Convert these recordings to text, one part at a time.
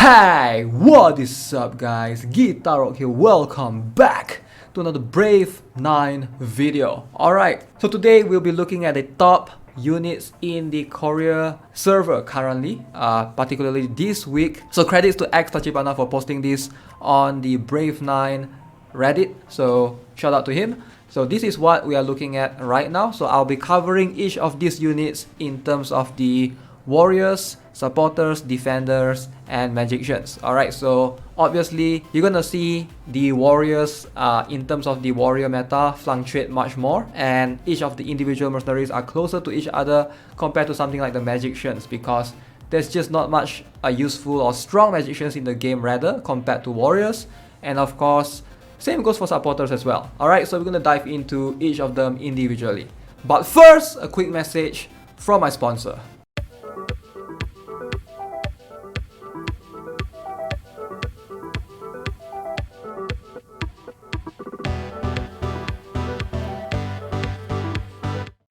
Hey, what is up guys? Guitar here, welcome back to another Brave 9 video. Alright, so today we'll be looking at the top units in the Korea server currently, particularly this week. So credits to xTachibana for posting this on the Brave 9 Reddit, so shout out to him. So this is what we are looking at right now. So I'll be covering each of these units in terms of the warriors, supporters, defenders, and magicians. Alright, so obviously you're gonna see the warriors in terms of the warrior meta fluctuate much more, and each of the individual mercenaries are closer to each other compared to something like the magicians, because there's just not much useful or strong magicians in the game rather compared to warriors. And of course, same goes for supporters as well. Alright, so we're gonna dive into each of them individually. But first, a quick message from my sponsor.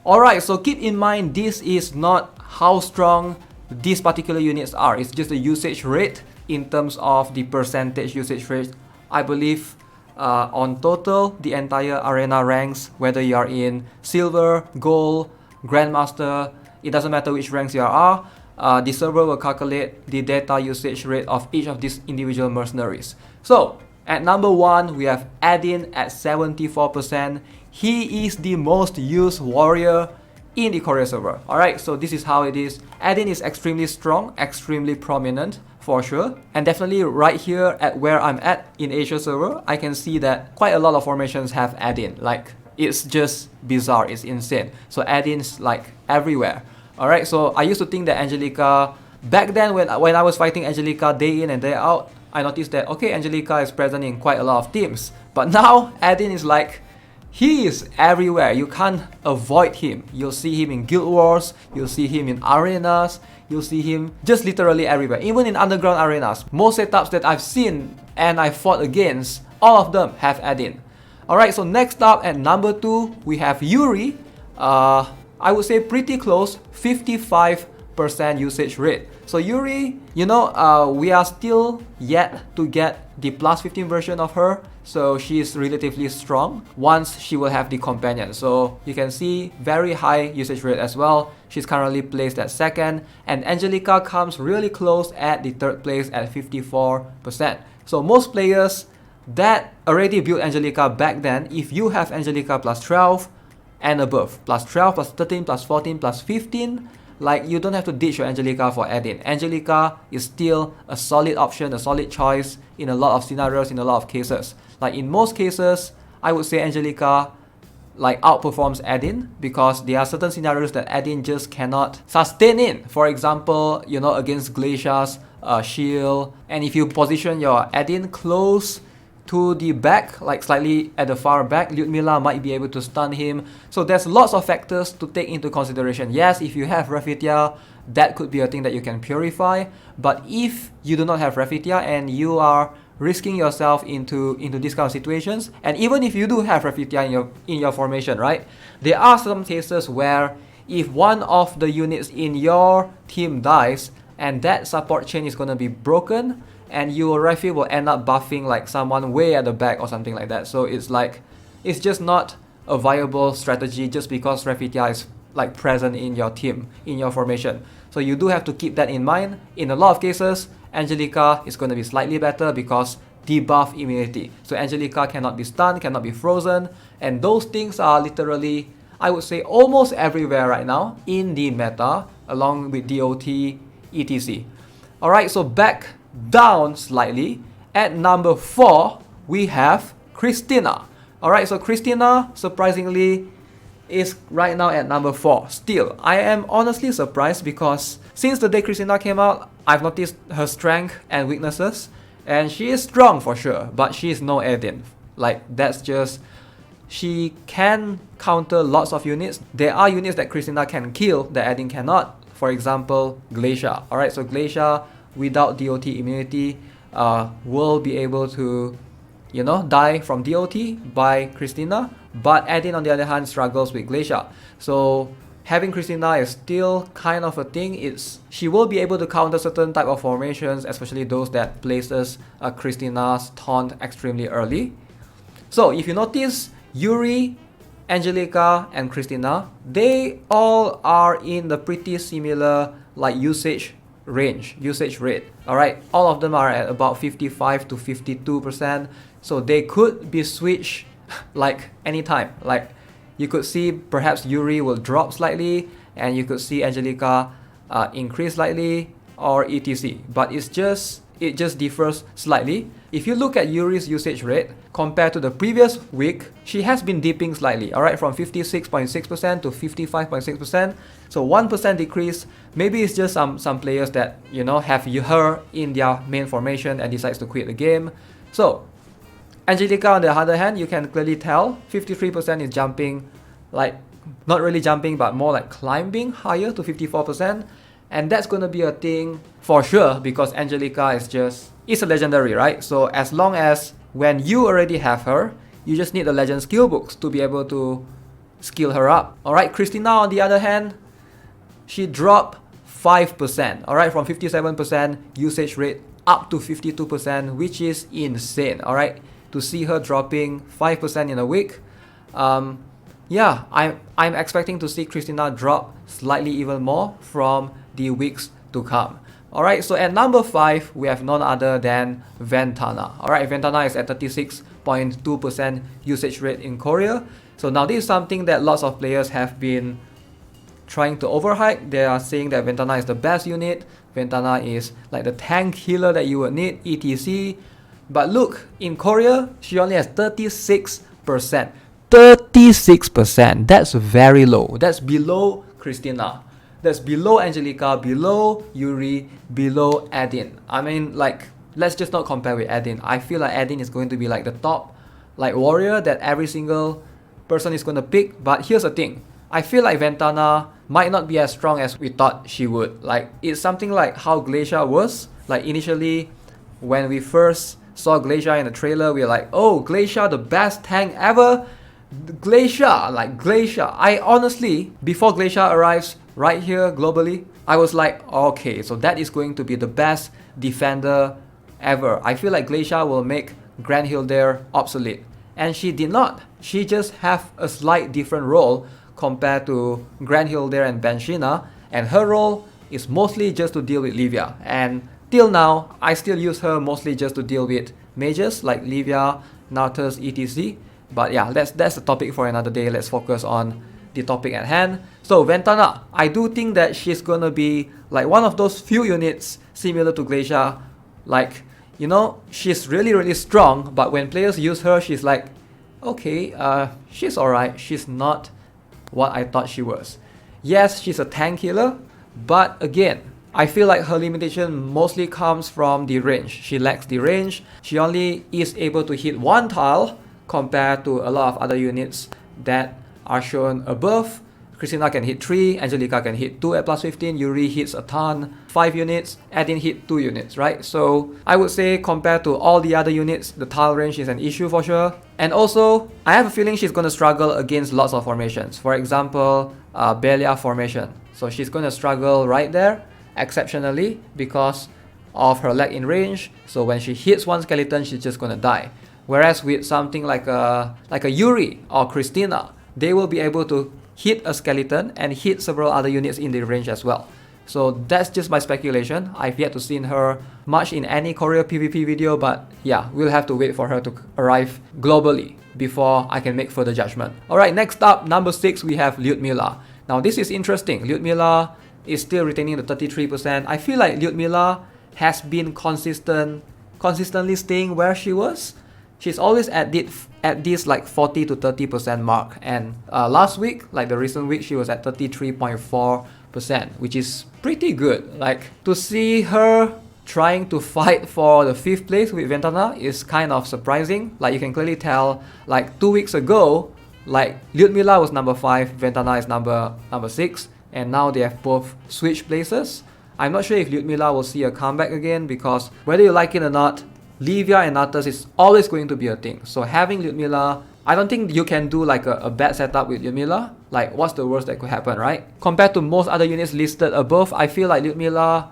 Alright, so keep in mind this is not how strong these particular units are. It's just the usage rate in terms of the percentage usage rate. I believe on total, the entire arena ranks, whether you are in silver, gold, grandmaster, it doesn't matter which ranks you are, the server will calculate the data usage rate of each of these individual mercenaries. So at number 1, we have Addin at 74%. He is the most used warrior in the Korea server. Alright, so this is how it is. Addin is extremely strong, extremely prominent for sure. And definitely right here at where I'm at in Asia server, I can see that quite a lot of formations have Addin. Like, it's just bizarre, it's insane. So Addin's like everywhere. Alright, so I used to think that Angelica, back then when I was fighting Angelica day in and day out, I noticed that, okay, Angelica is present in quite a lot of teams. But now, Addin is like, he is everywhere. You can't avoid him. You'll see him in guild wars, you'll see him in arenas, you'll see him just literally everywhere. Even in underground arenas, most setups that I've seen and I fought against, all of them have Addin. Alright, so next up at number 2, we have Yuri. I would say pretty close, 55% usage rate. So Yuri, you know, we are still yet to get the plus 15 version of her, so she is relatively strong once she will have the companion. So you can see very high usage rate as well. She's currently placed at 2nd, and Angelica comes really close at the 3rd place at 54%. So most players that already built Angelica back then, if you have Angelica plus 12 and above, plus 12, plus 13, plus 14, plus 15, like, you don't have to ditch your Angelica for Addin. Angelica is still a solid option, a solid choice in a lot of scenarios, in a lot of cases. Like, in most cases, I would say Angelica like outperforms Addin, because there are certain scenarios that Addin just cannot sustain in. For example, you know, against Glacia's shield, and if you position your Addin close to the back, like slightly at the far back, Ludmila might be able to stun him. So there's lots of factors to take into consideration. Yes, if you have Rafitia, that could be a thing that you can purify. But if you do not have Rafitia and you are risking yourself into these kind of situations, and even if you do have Rafitia in your formation, right? There are some cases where if one of the units in your team dies and that support chain is gonna be broken, and your Rafi will end up buffing like someone way at the back or something like that. So it's like, it's just not a viable strategy just because Rafitia is like present in your team, in your formation. So you do have to keep that in mind. In a lot of cases, Angelica is going to be slightly better because debuff immunity. So Angelica cannot be stunned, cannot be frozen, and those things are literally, I would say, almost everywhere right now in the meta, along with DOT, etc. Alright, so back down slightly, at number 4, we have Christina. Alright, so Christina, surprisingly, is right now at number 4. Still, I am honestly surprised because since the day Christina came out, I've noticed her strength and weaknesses, and she is strong for sure, but she is no Addin. Like, that's just, she can counter lots of units. There are units that Christina can kill that Addin cannot. For example, Glacia. Alright, so Glacia without DOT immunity will be able to, you know, die from DOT by Christina, but Addin on the other hand struggles with Glacia. So having Christina is still kind of a thing. She will be able to counter certain type of formations, especially those that places Christina's taunt extremely early. So if you notice, Yuri, Angelica, and Christina, they all are in the pretty similar like usage rate. Alright, all of them are at about 55 to 52%. So they could be switched like anytime. Like you could see perhaps Yuri will drop slightly, and you could see Angelica increase slightly, or etc. But it just differs slightly. If you look at Yuri's usage rate compared to the previous week, she has been dipping slightly, alright, from 56.6% to 55.6%. So 1% decrease. Maybe it's just some players that, you know, have her in their main formation and decides to quit the game. So Angelica, on the other hand, you can clearly tell 53% is jumping, like not really jumping but more like climbing higher to 54%, and that's gonna be a thing for sure because Angelica is a legendary, right? So as long as when you already have her, you just need the legend skill books to be able to skill her up. Alright, Christina, on the other hand, she dropped 5%, alright, from 57% usage rate up to 52%, which is insane, alright, to see her dropping 5% in a week. Yeah, I'm expecting to see Christina drop slightly even more from the weeks to come. Alright, so at number 5, we have none other than Ventana. Alright, Ventana is at 36.2% usage rate in Korea. So now this is something that lots of players have been trying to overhype. They are saying that Ventana is the best unit. Ventana is like the tank healer that you would need, etc. But look, in Korea, she only has 36%. 36%. That's very low. That's below Christina. That's below Angelica, below Yuri, below Addin. I mean, like, let's just not compare with Addin. I feel like Addin is going to be like the top like warrior that every single person is going to pick. But here's the thing. I feel like Ventana might not be as strong as we thought she would. Like, it's something like how Lijah was. Like, initially, when we first saw Lijah in the trailer, we were like, oh, Lijah, the best tank ever. Lijah. I honestly, before Lijah arrives right here globally, I was like, okay, so that is going to be the best defender ever. I feel like Lijah will make Grand Hilder obsolete. And she did not. She just have a slight different role compared to Grand Hilder and Benshina. And her role is mostly just to deal with Lijah. And till now, I still use her mostly just to deal with mages like Lijah, Nautus, etc. But yeah, that's the topic for another day. Let's focus on the topic at hand. So Ventana, I do think that she's gonna be like one of those few units similar to Lijah. Like, you know, she's really strong, but when players use her, she's like, okay, she's alright. She's not what I thought she was. Yes, she's a tank healer, but again, I feel like her limitation mostly comes from the range. She lacks the range. She only is able to hit one tile compared to a lot of other units that are shown above. Christina can hit 3, Angelica can hit 2 at plus 15, Yuri hits a ton, 5 units, Addin hit 2 units, right? So I would say compared to all the other units, the tile range is an issue for sure. And also, I have a feeling she's going to struggle against lots of formations. For example, Belia formation. So she's going to struggle right there, exceptionally, because of her lack in range. So when she hits one skeleton, she's just going to die. Whereas with something like a Yuri or Christina, they will be able to hit a skeleton and hit several other units in the range as well. So that's just my speculation. I've yet to see her much in any Korea PvP video, but yeah, we'll have to wait for her to arrive globally before I can make further judgment. Alright, next up, number 6, we have Ludmila. Now this is interesting. Ludmila is still retaining the 33%. I feel like Ludmila has been consistently staying where she was. She's always at this like 40 to 30% mark, and last week, like the recent week, she was at 33.4%, which is pretty good. Like, to see her trying to fight for the 5th place with Ventana is kind of surprising. Like, you can clearly tell, like 2 weeks ago, like Ludmila was number 5, Ventana is number 6, and now they have both switched places. I'm not sure if Ludmila will see a comeback again, because whether you like it or not, Lijah and Nautus is always going to be a thing. So having Ludmila I don't think you can do like a bad setup with Ludmila. Like, what's the worst that could happen, right? Compared to most other units listed above, I feel like Ludmila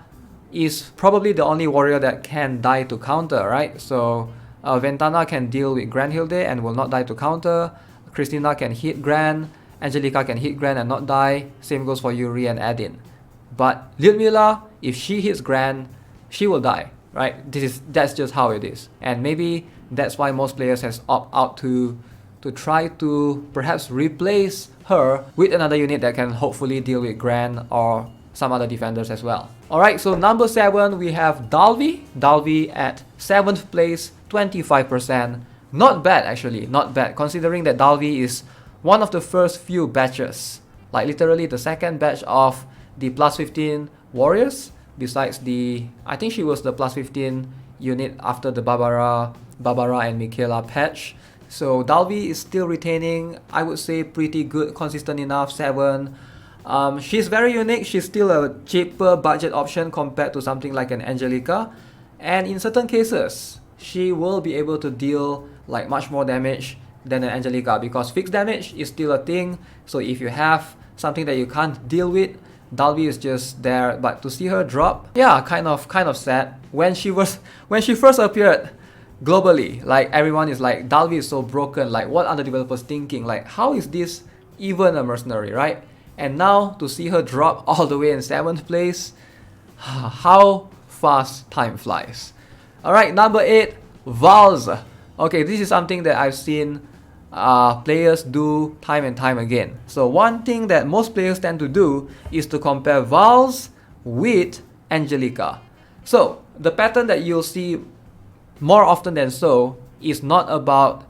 is probably the only warrior that can die to counter, right? So Ventana can deal with Grand Hilde and will not die to counter. Christina can hit Grand. Angelica can hit Grand and not die. Same goes for Yuri and Addin. But Ludmila, if she hits Grand, she will die, right? That's just how it is. And maybe that's why most players has opt out to try to perhaps replace her with another unit that can hopefully deal with Grand or some other defenders as well. Alright, so number 7 we have Davi. Davi at 7th place, 25%. Not bad actually, not bad, considering that Davi is one of the first few batches, like literally the second batch of the plus 15 warriors, besides I think she was the plus 15 unit after the Barbara and Michaela patch. So Davi is still retaining, I would say, pretty good, consistent enough, 7. She's very unique. She's still a cheaper budget option compared to something like an Angelica, and in certain cases she will be able to deal like much more damage than an Angelica, because fixed damage is still a thing. So if you have something that you can't deal with, Davi is just there. But to see her drop, yeah, kind of sad. When she first appeared globally, like everyone is like, Davi is so broken, like what are the developers thinking, like how is this even a mercenary, right? And now to see her drop all the way in 7th place, how fast time flies. Alright, number 8, Valze. Okay, this is something that I've seen players do time and time again. So one thing that most players tend to do is to compare Valze with Angelica. So the pattern that you'll see more often than so is not about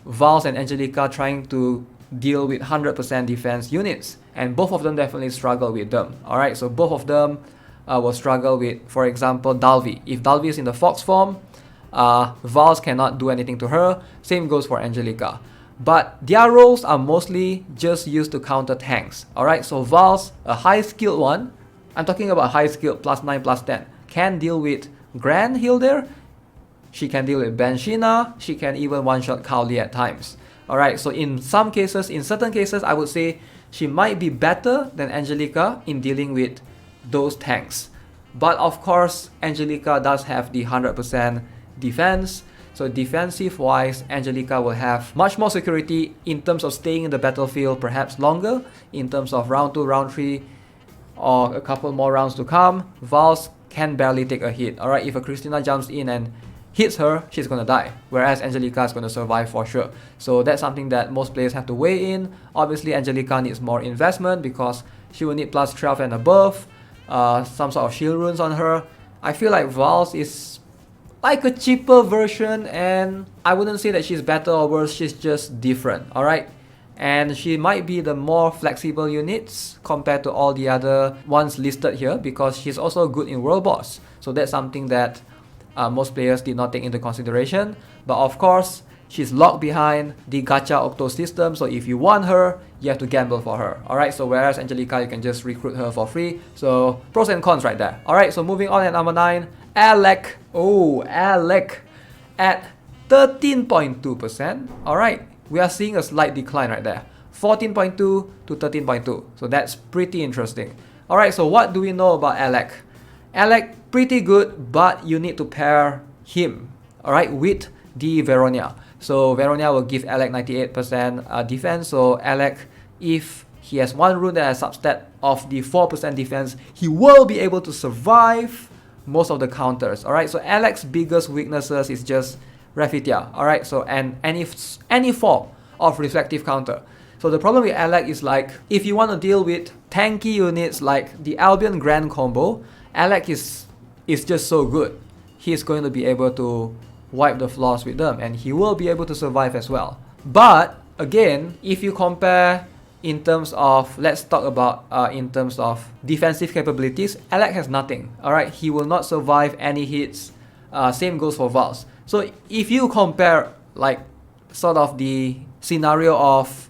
Valze and Angelica trying to deal with 100% defense units, and both of them definitely struggle with them. Alright, so both of them will struggle with, for example, Davi. If Davi is in the Fox form, Valze cannot do anything to her. Same goes for Angelica. But their roles are mostly just used to counter tanks. Alright, so Valze, a high skilled one, I'm talking about high skilled, +9, +10, can deal with Grand Hilder, she can deal with Benshina, she can even one-shot Cowley at times. Alright, so in some cases, in certain cases, I would say she might be better than Angelica in dealing with those tanks. But of course, Angelica does have the 100% defense. So defensive wise, Angelica will have much more security in terms of staying in the battlefield perhaps longer, in terms of round 2, round 3, or a couple more rounds to come. Valze can barely take a hit. Alright, if a Christina jumps in and hits her, she's gonna die, whereas Angelica is gonna survive for sure. So that's something that most players have to weigh in. Obviously, Angelica needs more investment because she will need plus 12 and above, some sort of shield runes on her. I feel like Valze is like a cheaper version, and I wouldn't say that she's better or worse, she's just different, alright? And she might be the more flexible units compared to all the other ones listed here, because she's also good in World Boss. So that's something that most players did not take into consideration. But of course, she's locked behind the gacha octo system, so if you want her, you have to gamble for her. Alright, so whereas Angelica, you can just recruit her for free. So pros and cons right there. Alright, so moving on at number 9, Alec. Oh, Alec at 13.2%. Alright, we are seeing a slight decline right there. 14.2 to 13.2. So that's pretty interesting. Alright, so what do we know about Alec? Alec, pretty good, but you need to pair him, alright, with the Veronia. So Veronia will give Alec 98% defense. So Alec, if he has one rune that has substat of the 4% defense, he will be able to survive most of the counters. Alright, so Alec's biggest weaknesses is just Rafitia. Alright, so and any form of reflective counter. So the problem with Alec is, like, if you want to deal with tanky units like the Albion Grand combo, Alec is just so good. He's going to be able to wipe the floors with them, and he will be able to survive as well. But again, if you compare in terms of, let's talk about in terms of defensive capabilities, Alec has nothing. Alright, he will not survive any hits. Same goes for Valze. So if you compare, like, sort of the scenario of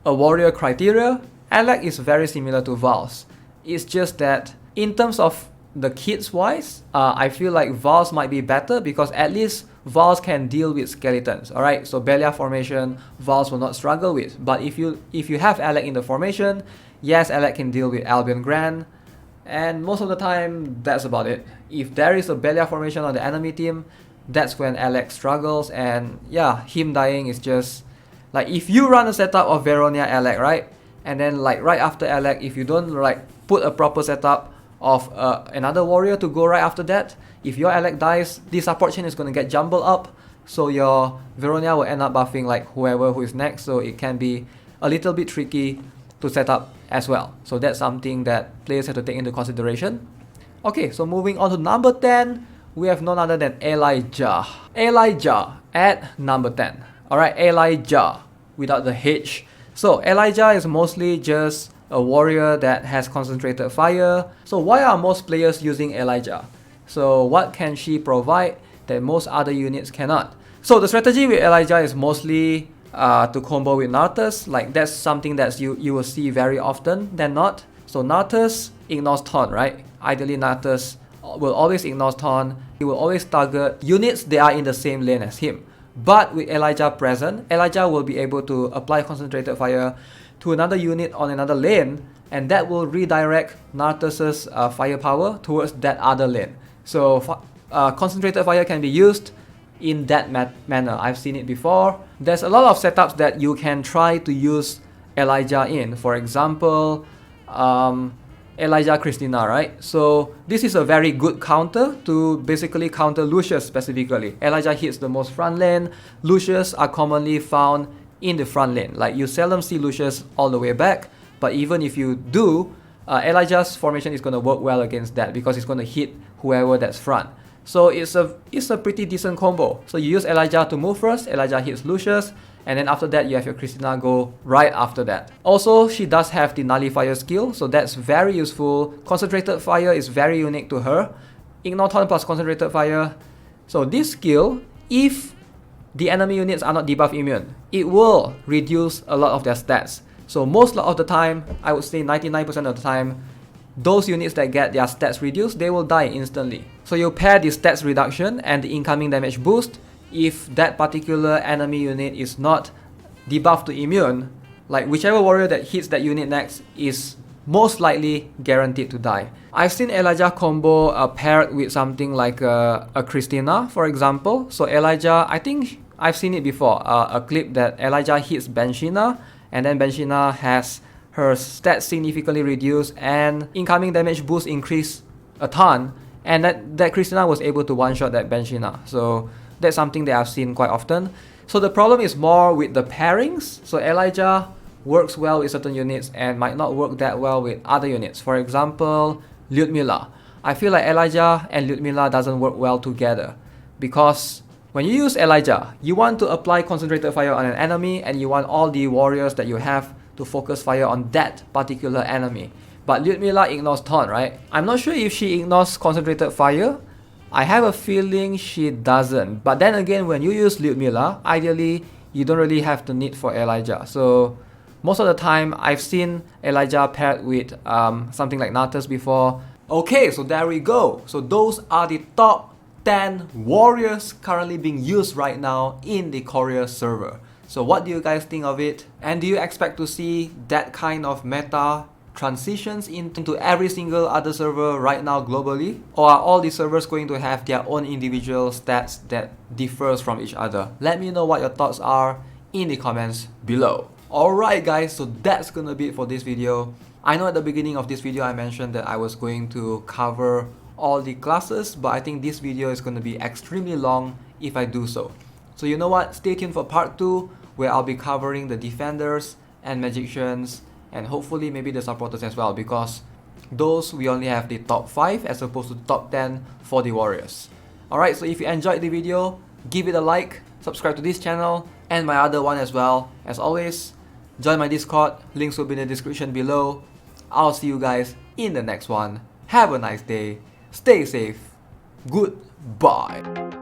a warrior criteria, Alec is very similar to Valze. It's just that in terms of the kits wise, I feel like Valze might be better because at least Valze can deal with skeletons. Alright, so Belia formation, Valze will not struggle with. But if you have Alec in the formation, yes, Alec can deal with Albion Grand, and most of the time that's about it. If there is a Belia formation on the enemy team, that's when Alec struggles, and yeah, him dying is just like, if you run a setup of Veronia Alec, right, and then like right after Alec, if you don't like put a proper setup of another warrior to go right after that, if your Alec dies, the support chain is going to get jumbled up, so your Veronia will end up buffing like whoever who is next, so it can be a little bit tricky to set up as well. So that's something that players have to take into consideration. Okay, so moving on to number 10, we have none other than Elijah. Elijah at number 10. Alright, Elijah without the H. So Elijah is mostly just a warrior that has concentrated fire. So why are most players using Elijah? So what can she provide that most other units cannot? So the strategy with Elijah is mostly to combo with Nartus. Like, that's something that you will see very often than not. So Nartus ignores taunt, right? Ideally Nartus will always ignore taunt. He will always target units that are in the same lane as him. But with Elijah present, Elijah will be able to apply concentrated fire to another unit on another lane, and that will redirect Nartus's firepower towards that other lane. So concentrated fire can be used in that manner. I've seen it before. There's a lot of setups that you can try to use Elijah in. For example, Elijah Christina, right? So this is a very good counter to basically counter Lucius specifically. Elijah hits the most front lane. Lucius are commonly found in the front lane. Like, you seldom see Lucius all the way back, but even if you do, Elijah's formation is going to work well against that because it's going to hit whoever that's front. So it's a pretty decent combo. So you use Elijah to move first, Elijah hits Lucius, and then after that you have your Christina go right after that. Also, she does have the nullifier skill, so that's very useful. Concentrated fire is very unique to her. Ignore taunt plus concentrated fire. So this skill, if the enemy units are not debuff immune, it will reduce a lot of their stats. So most of the time, I would say 99% of the time, those units that get their stats reduced, they will die instantly. So you pair the stats reduction and the incoming damage boost. If that particular enemy unit is not debuffed to immune, like whichever warrior that hits that unit next is most likely guaranteed to die. I've seen Elijah combo paired with something like a Christina, for example. So Elijah, I think I've seen it before, a clip that Elijah hits Benshina, and then Benshina has her stats significantly reduced and incoming damage boost increased a ton, and that Christina was able to one-shot that Benshina. So that's something that I've seen quite often. So the problem is more with the pairings. So Elijah works well with certain units and might not work that well with other units. For example, Ludmila. I feel like Elijah and Ludmila doesn't work well together because when you use Elijah, you want to apply concentrated fire on an enemy and you want all the warriors that you have to focus fire on that particular enemy. But Ludmila ignores taunt, right? I'm not sure if she ignores concentrated fire. I have a feeling she doesn't. But then again, when you use Ludmila, ideally, you don't really have the need for Elijah. So most of the time, I've seen Elijah paired with something like Nartus before. Okay, so there we go. So those are the top 10 warriors currently being used right now in the Korea server. So what do you guys think of it? And do you expect to see that kind of meta transitions into every single other server right now globally? Or are all these servers going to have their own individual stats that differs from each other? Let me know what your thoughts are in the comments below. Alright guys, so that's gonna be it for this video. I know at the beginning of this video I mentioned that I was going to cover all the classes, but I think this video is going to be extremely long if I do so. So you know what, stay tuned for part 2 where I'll be covering the defenders and magicians and hopefully maybe the supporters as well, because those we only have the top 5 as opposed to top 10 for the warriors. Alright, so if you enjoyed the video, give it a like, subscribe to this channel and my other one as well. As always, join my Discord, links will be in the description below. I'll see you guys in the next one. Have a nice day, stay safe, goodbye.